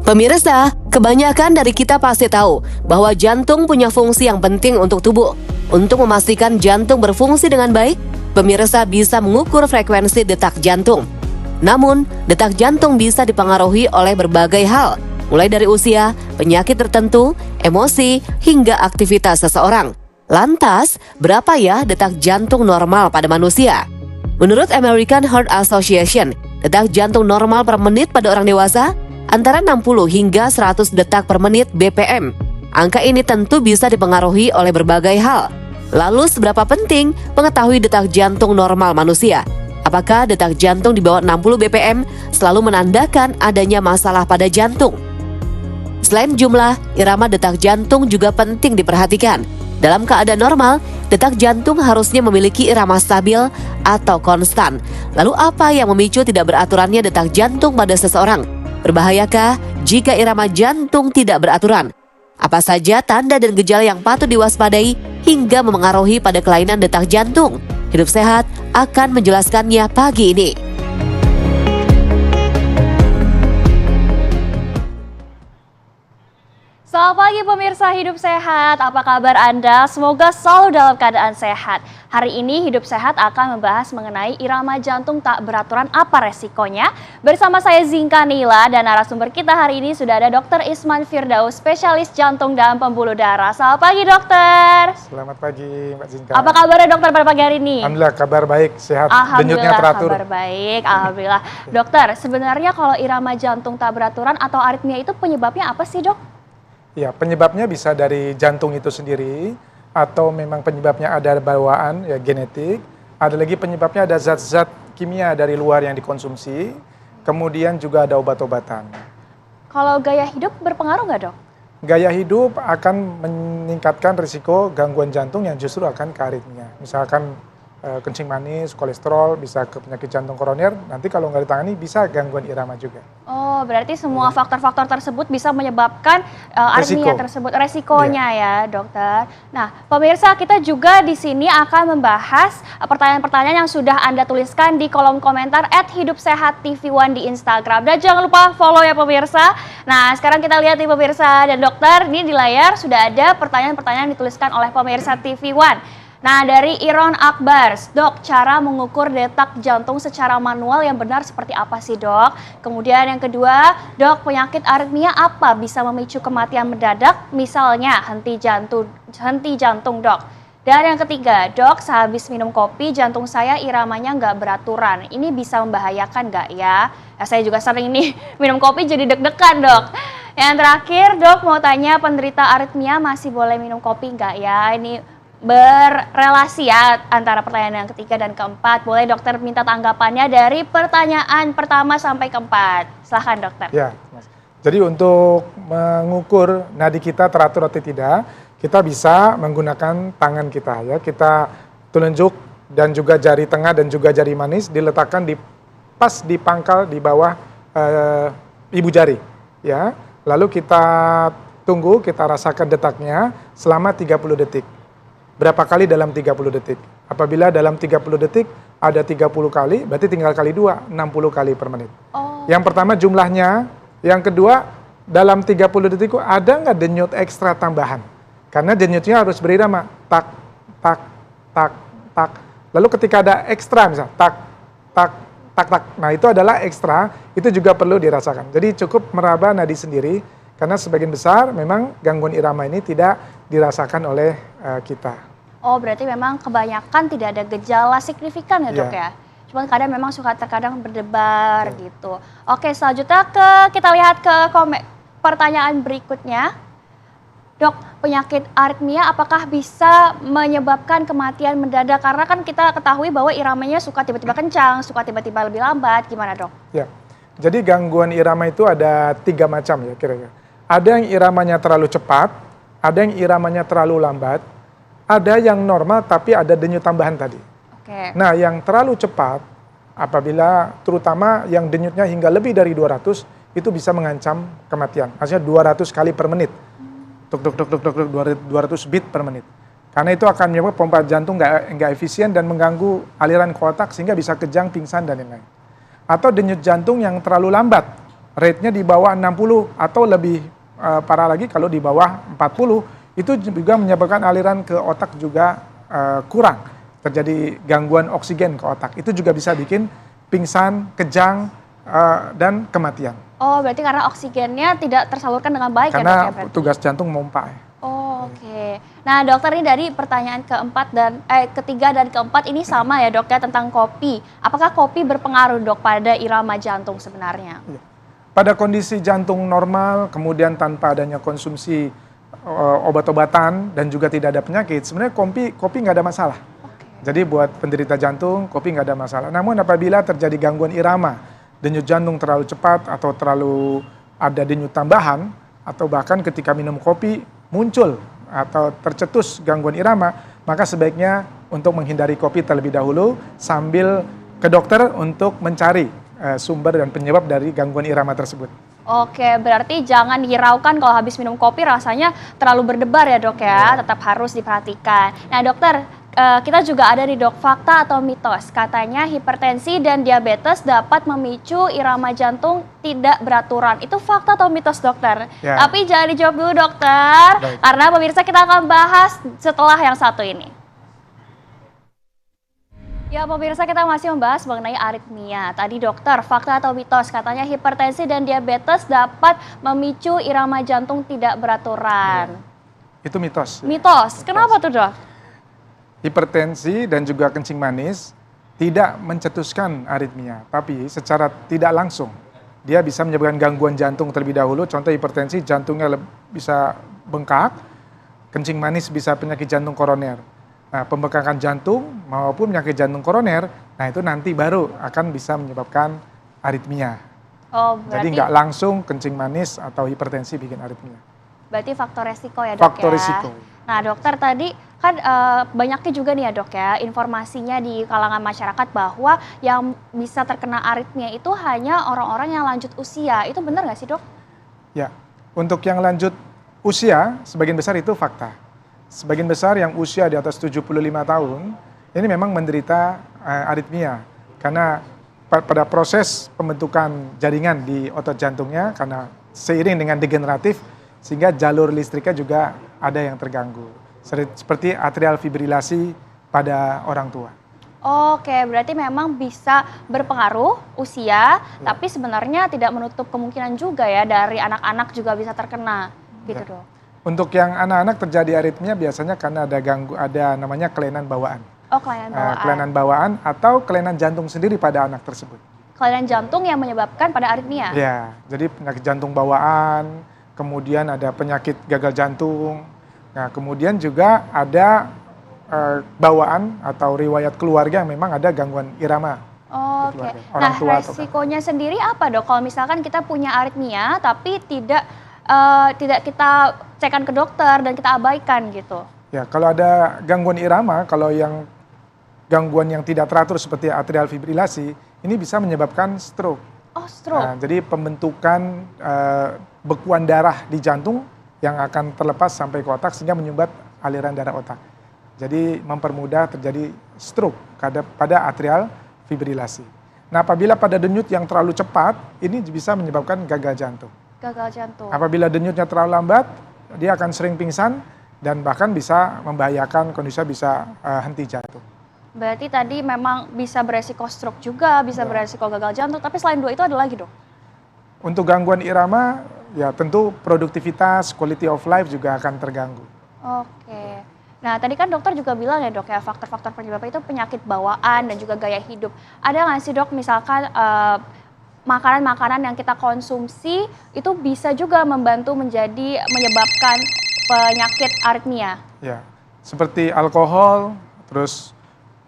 Pemirsa, kebanyakan dari kita pasti tahu bahwa jantung punya fungsi yang penting untuk tubuh. Untuk memastikan jantung berfungsi dengan baik, pemirsa bisa mengukur frekuensi detak jantung. Namun, detak jantung bisa dipengaruhi oleh berbagai hal, mulai dari usia, penyakit tertentu, emosi, hingga aktivitas seseorang. Lantas, berapa ya detak jantung normal pada manusia? Menurut American Heart Association, detak jantung normal per menit pada orang dewasa antara 60 hingga 100 detak per menit BPM. Angka ini tentu bisa dipengaruhi oleh berbagai hal. Lalu seberapa penting mengetahui detak jantung normal manusia? Apakah detak jantung di bawah 60 BPM selalu menandakan adanya masalah pada jantung? Selain jumlah, irama detak jantung juga penting diperhatikan. Dalam keadaan normal, detak jantung harusnya memiliki irama stabil atau konstan. Lalu apa yang memicu tidak beraturannya detak jantung pada seseorang? Berbahayakah jika irama jantung tidak beraturan? Apa saja tanda dan gejala yang patut diwaspadai hingga memengaruhi pada kelainan detak jantung? Hidup Sehat akan menjelaskannya pagi ini. Selamat pagi pemirsa Hidup Sehat, apa kabar Anda? Semoga selalu dalam keadaan sehat. Hari ini Hidup Sehat akan membahas mengenai irama jantung tak beraturan, apa resikonya? Bersama saya Zinka Nila dan narasumber kita hari ini sudah ada Dr. Isman Firdaus, spesialis jantung dan pembuluh darah. Selamat pagi dokter. Selamat pagi Mbak Zinka. Apa kabarnya dokter pada pagi hari ini? Alhamdulillah kabar baik, sehat, denyutnya teratur. Kabar baik, alhamdulillah. Dokter, sebenarnya kalau irama jantung tak beraturan atau aritmia itu penyebabnya apa sih dok? Ya, penyebabnya bisa dari jantung itu sendiri, atau memang penyebabnya ada bawaan, ya genetik. Ada lagi penyebabnya ada zat-zat kimia dari luar yang dikonsumsi, kemudian juga ada obat-obatan. Kalau gaya hidup berpengaruh nggak dok? Gaya hidup akan meningkatkan risiko gangguan jantung yang justru akan ke aritmia. Misalkan kencing manis, kolesterol, bisa ke penyakit jantung koroner, nanti kalau nggak ditangani bisa gangguan irama juga. Oh, berarti semua faktor-faktor tersebut bisa menyebabkan aritmia tersebut, resikonya ya dokter. Nah, pemirsa kita juga di sini akan membahas pertanyaan-pertanyaan yang sudah Anda tuliskan di kolom komentar @hidupsehattv1 di Instagram. Dan jangan lupa follow ya pemirsa. Nah, sekarang kita lihat nih pemirsa dan dokter, ini di layar sudah ada pertanyaan-pertanyaan yang dituliskan oleh pemirsa TV1. Nah, dari Iron Akbar, dok, cara mengukur detak jantung secara manual yang benar seperti apa sih dok? Kemudian yang kedua, dok, penyakit aritmia apa bisa memicu kematian mendadak? Misalnya henti jantung dok. Dan yang ketiga, dok, sehabis minum kopi jantung saya iramanya nggak beraturan. Ini bisa membahayakan nggak ya? Saya juga sering nih minum kopi jadi deg-degan dok. Yang terakhir, dok, mau tanya penderita aritmia masih boleh minum kopi nggak ya? Ini berrelasi ya antara pertanyaan yang ketiga dan keempat. Boleh dokter minta tanggapannya dari pertanyaan pertama sampai keempat. Silahkan dokter. Ya, jadi untuk mengukur nadi kita teratur atau tidak, kita bisa menggunakan tangan kita ya. Kita telunjuk dan juga jari tengah dan juga jari manis diletakkan pas di pangkal di bawah ibu jari ya. Lalu kita tunggu, kita rasakan detaknya selama 30 detik. Berapa kali dalam 30 detik? Apabila dalam 30 detik ada 30 kali, berarti tinggal kali 2, 60 kali per menit. Oh. Yang pertama jumlahnya, yang kedua dalam 30 detik ada nggak denyut ekstra tambahan? Karena denyutnya harus berirama, tak, tak, tak, tak. Lalu ketika ada ekstra misalnya, tak, tak, tak, tak. Nah itu adalah ekstra, itu juga perlu dirasakan. Jadi cukup meraba nadi sendiri, karena sebagian besar memang gangguan irama ini tidak dirasakan oleh kita. Oh, berarti memang kebanyakan tidak ada gejala signifikan ya dok ya? Cuman kadang memang suka terkadang berdebar gitu. Oke, selanjutnya kita lihat ke pertanyaan berikutnya. Dok, penyakit aritmia apakah bisa menyebabkan kematian mendadak? Karena kan kita ketahui bahwa iramanya suka tiba-tiba kencang, suka tiba-tiba lebih lambat. Gimana dok? Ya, jadi gangguan irama itu ada 3 macam ya kira-kira. Ada yang iramanya terlalu cepat, ada yang iramanya terlalu lambat, ada yang normal tapi ada denyut tambahan tadi. Oke. Nah, yang terlalu cepat, apabila terutama yang denyutnya hingga lebih dari 200, itu bisa mengancam kematian. Maksudnya 200 kali per menit. Tuk, tuk, tuk, tuk, tuk, 200 beat per menit. Karena itu akan menyebabkan pompa jantung nggak efisien dan mengganggu aliran ke otak sehingga bisa kejang, pingsan, dan lain-lain. Atau denyut jantung yang terlalu lambat. rate-nya di bawah 60 atau lebih parah lagi kalau di bawah 40, itu juga menyebabkan aliran ke otak juga kurang. Terjadi gangguan oksigen ke otak. Itu juga bisa bikin pingsan, kejang, dan kematian. Oh, berarti karena oksigennya tidak tersalurkan dengan baik ya, Dok? Karena Ya, berarti? tugas jantung memompa. Oh, oke. Nah, dokter, ini dari pertanyaan ketiga dan keempat ini sama ya, Dok, ya, tentang kopi. Apakah kopi berpengaruh, Dok, pada irama jantung sebenarnya? Pada kondisi jantung normal, kemudian tanpa adanya konsumsi obat-obatan dan juga tidak ada penyakit, sebenarnya kopi nggak ada masalah. Jadi buat penderita jantung, kopi nggak ada masalah. Namun apabila terjadi gangguan irama, denyut jantung terlalu cepat atau terlalu ada denyut tambahan, atau bahkan ketika minum kopi muncul atau tercetus gangguan irama, maka sebaiknya untuk menghindari kopi terlebih dahulu sambil ke dokter untuk mencari sumber dan penyebab dari gangguan irama tersebut. Oke, berarti jangan dihiraukan kalau habis minum kopi rasanya terlalu berdebar ya, Dok, ya. Tetap harus diperhatikan. Nah, dokter, kita juga ada nih, Dok, fakta atau mitos. Katanya hipertensi dan diabetes dapat memicu irama jantung tidak beraturan. Itu fakta atau mitos, dokter? Ya. Tapi jangan dijawab dulu, dokter. Baik. Karena pemirsa kita akan bahas setelah yang satu ini. Ya, pemirsa, kita masih membahas mengenai aritmia. Tadi dokter, fakta atau mitos, katanya hipertensi dan diabetes dapat memicu irama jantung tidak beraturan. Itu mitos. Mitos, kenapa tuh, Dok? Hipertensi dan juga kencing manis tidak mencetuskan aritmia, tapi secara tidak langsung dia bisa menyebabkan gangguan jantung terlebih dahulu. Contoh hipertensi, jantungnya bisa bengkak, kencing manis bisa penyakit jantung koroner. Nah, pembengkakan jantung maupun penyakit jantung koroner, nah itu nanti baru akan bisa menyebabkan aritmia. Oh, Jadi berarti nggak langsung kencing manis atau hipertensi bikin aritmia. berarti faktor resiko ya, Dok, Faktor ya? risiko. Nah, dokter, tadi kan banyaknya juga nih ya, Dok, ya, informasinya di kalangan masyarakat bahwa yang bisa terkena aritmia itu hanya orang-orang yang lanjut usia. Itu benar nggak sih, Dok? Ya, untuk yang lanjut usia, sebagian besar itu fakta. Sebagian besar yang usia di atas 75 tahun, ini memang menderita aritmia. Karena pada proses pembentukan jaringan di otot jantungnya, karena seiring dengan degeneratif, sehingga jalur listriknya juga ada yang terganggu. Seperti atrial fibrilasi pada orang tua. Oke, berarti memang bisa berpengaruh usia, tapi sebenarnya tidak menutup kemungkinan juga ya dari anak-anak juga bisa terkena, gitu, Ya. Dok. Untuk yang anak-anak terjadi aritmia biasanya karena ada namanya kelainan bawaan. Oh, kelainan bawaan. Kelainan bawaan atau kelainan jantung sendiri pada anak tersebut. Kelainan jantung yang menyebabkan pada aritmia. Ya, jadi penyakit jantung bawaan, kemudian ada penyakit gagal jantung. Nah, kemudian juga ada bawaan atau riwayat keluarga yang memang ada gangguan irama. Oke. keluarga, orang Nah, tua atau resikonya sendiri apa, Dok? Kalau misalkan kita punya aritmia tapi tidak kita cekkan ke dokter dan kita abaikan gitu. Ya, kalau ada gangguan irama, kalau yang gangguan yang tidak teratur seperti atrial fibrilasi, ini bisa menyebabkan stroke. Oh, stroke. Nah, jadi pembentukan bekuan darah di jantung yang akan terlepas sampai ke otak sehingga menyumbat aliran darah otak. Jadi mempermudah terjadi stroke pada atrial fibrilasi. Nah, apabila pada denyut yang terlalu cepat, ini bisa menyebabkan gagal jantung. Gagal jantung. Apabila denyutnya terlalu lambat, dia akan sering pingsan dan bahkan bisa membahayakan kondisinya bisa henti jantung. Berarti tadi memang bisa beresiko stroke juga, bisa beresiko gagal jantung, tapi selain dua itu ada lagi, Dok? Untuk gangguan irama, ya tentu produktivitas, quality of life juga akan terganggu. Oke. Nah, tadi kan dokter juga bilang ya, Dok, ya faktor-faktor penyebab itu penyakit bawaan dan juga gaya hidup. Ada nggak sih, Dok, misalkan makanan-makanan yang kita konsumsi itu bisa juga menyebabkan penyakit aritmia? Ya, seperti alkohol, terus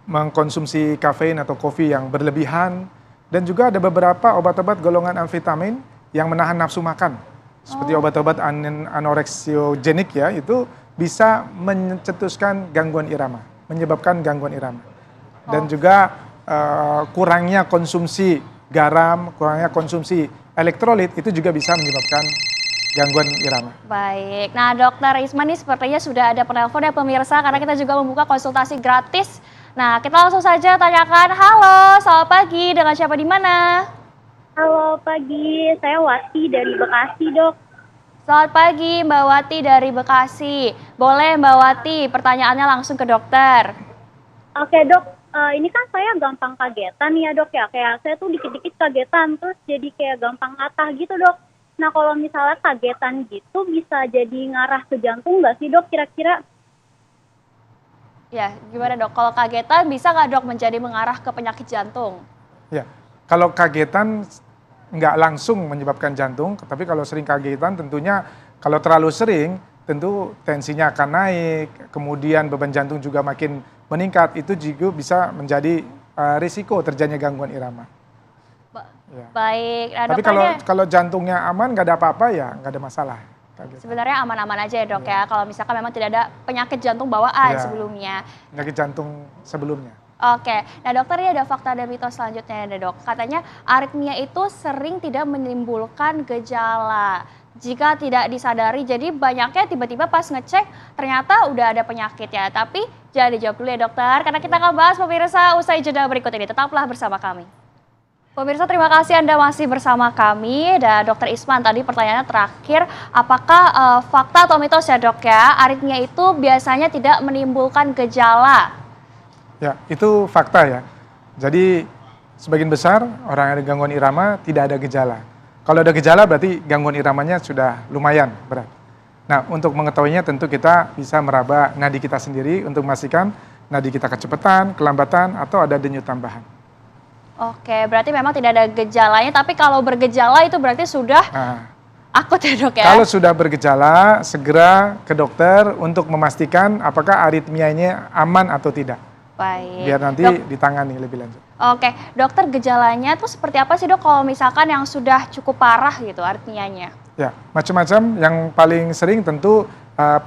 mengkonsumsi kafein atau kopi yang berlebihan, dan juga ada beberapa obat-obat golongan amfetamin yang menahan nafsu makan. Seperti obat-obat anoreksiogenik ya, itu bisa mencetuskan gangguan irama, menyebabkan gangguan irama. Dan juga kurangnya konsumsi garam, kurangnya konsumsi elektrolit itu juga bisa menyebabkan gangguan irama. Baik, nah Dokter Isman ini sepertinya sudah ada penelpon ya pemirsa, karena kita juga membuka konsultasi gratis. Nah, kita langsung saja tanyakan, halo, selamat pagi, dengan siapa di mana? Halo pagi, saya Wati dari Bekasi dok. Selamat pagi Mbak Wati dari Bekasi. Boleh Mbak Wati pertanyaannya langsung ke dokter. Oke dok, ini kan saya gampang kagetan ya dok ya. Kayak saya tuh dikit-dikit kagetan, terus jadi kayak gampang latah gitu dok. Nah kalau misalnya kagetan gitu bisa jadi ngarah ke jantung nggak sih dok kira-kira? Ya, gimana dok? Kalau kagetan bisa nggak dok menjadi mengarah ke penyakit jantung? Ya, kalau kagetan nggak langsung menyebabkan jantung, tapi kalau sering kagetan tentunya kalau terlalu sering tentu tensinya akan naik, kemudian beban jantung juga makin meningkat, itu juga bisa menjadi risiko terjadinya gangguan irama. Ya. Baik, nah, Tapi kalau jantungnya aman nggak ada apa-apa ya nggak ada masalah. Kagetan. sebenarnya aman-aman aja ya dok ya. Kalau misalkan memang tidak ada penyakit jantung bawaan Ya. sebelumnya. Penyakit jantung sebelumnya. Oke, nah dokter ini ada fakta dan mitos selanjutnya ya dok. Katanya aritmia itu sering tidak menimbulkan gejala jika tidak disadari. Jadi banyaknya tiba-tiba pas ngecek ternyata udah ada penyakit ya. Tapi jangan dijawab dulu ya dokter, karena kita akan bahas pemirsa usai jeda berikut ini. Tetaplah bersama kami. Pemirsa, terima kasih Anda masih bersama kami. Dan Dokter Isman, tadi pertanyaannya terakhir, apakah fakta atau mitos ya dok ya, aritmia itu biasanya tidak menimbulkan gejala? Ya, itu fakta ya. Jadi sebagian besar orang yang ada gangguan irama tidak ada gejala. Kalau ada gejala berarti gangguan iramanya sudah lumayan berat. Nah, untuk mengetahuinya tentu kita bisa meraba nadi kita sendiri untuk memastikan nadi kita kecepatan, kelambatan, atau ada denyut tambahan. Oke, berarti memang tidak ada gejalanya, tapi kalau bergejala itu berarti sudah akut ya dok ya? Kalau sudah bergejala, segera ke dokter untuk memastikan apakah aritmianya aman atau tidak. Baik. Biar nanti ditangani lebih lanjut. Oke, dokter gejalanya tuh seperti apa sih dok kalau misalkan yang sudah cukup parah gitu aritmianya? Ya, macam-macam. Yang paling sering tentu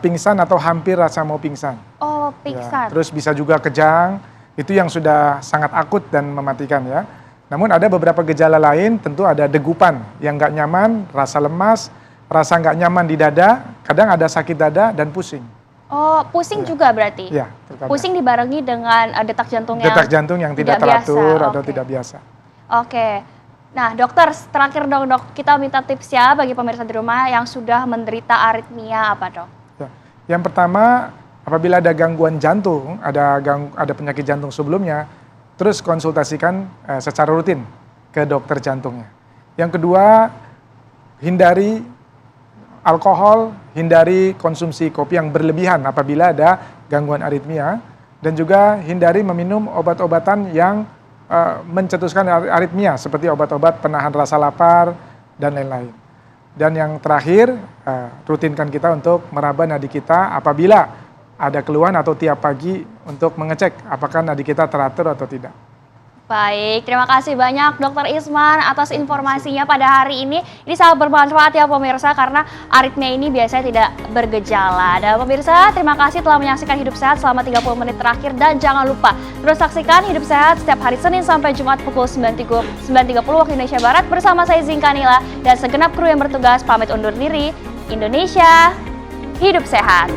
pingsan atau hampir rasa mau pingsan. Oh, Ya, pingsan. terus bisa juga kejang, itu yang sudah sangat akut dan mematikan ya. Namun ada beberapa gejala lain, tentu ada degupan yang nggak nyaman, rasa lemas, rasa nggak nyaman di dada, kadang ada sakit dada dan pusing. Oh, pusing juga berarti? Ya, terkadang. Pusing dibarengi dengan detak jantung yang tidak teratur atau Oke. tidak biasa. Oke. Nah, dokter, terakhir dok, kita minta tips ya bagi pemirsa di rumah yang sudah menderita aritmia apa dok? Ya. Yang pertama, apabila ada gangguan jantung, ada penyakit jantung sebelumnya, terus konsultasikan secara rutin ke dokter jantungnya. Yang kedua, hindari alkohol, hindari konsumsi kopi yang berlebihan apabila ada gangguan aritmia, dan juga hindari meminum obat-obatan yang mencetuskan aritmia seperti obat-obat penahan rasa lapar dan lain-lain. Dan yang terakhir, rutinkan kita untuk meraba nadi kita apabila ada keluhan atau tiap pagi untuk mengecek apakah nadi kita teratur atau tidak. Baik, terima kasih banyak Dokter Isman atas informasinya pada hari ini. Ini sangat bermanfaat ya pemirsa, karena aritmia ini biasanya tidak bergejala. Dan pemirsa, terima kasih telah menyaksikan Hidup Sehat selama 30 menit terakhir. Dan jangan lupa terus saksikan Hidup Sehat setiap hari Senin sampai Jumat pukul 9.30 waktu Indonesia Barat bersama saya Zinkanila dan segenap kru yang bertugas pamit undur diri. Indonesia, hidup sehat.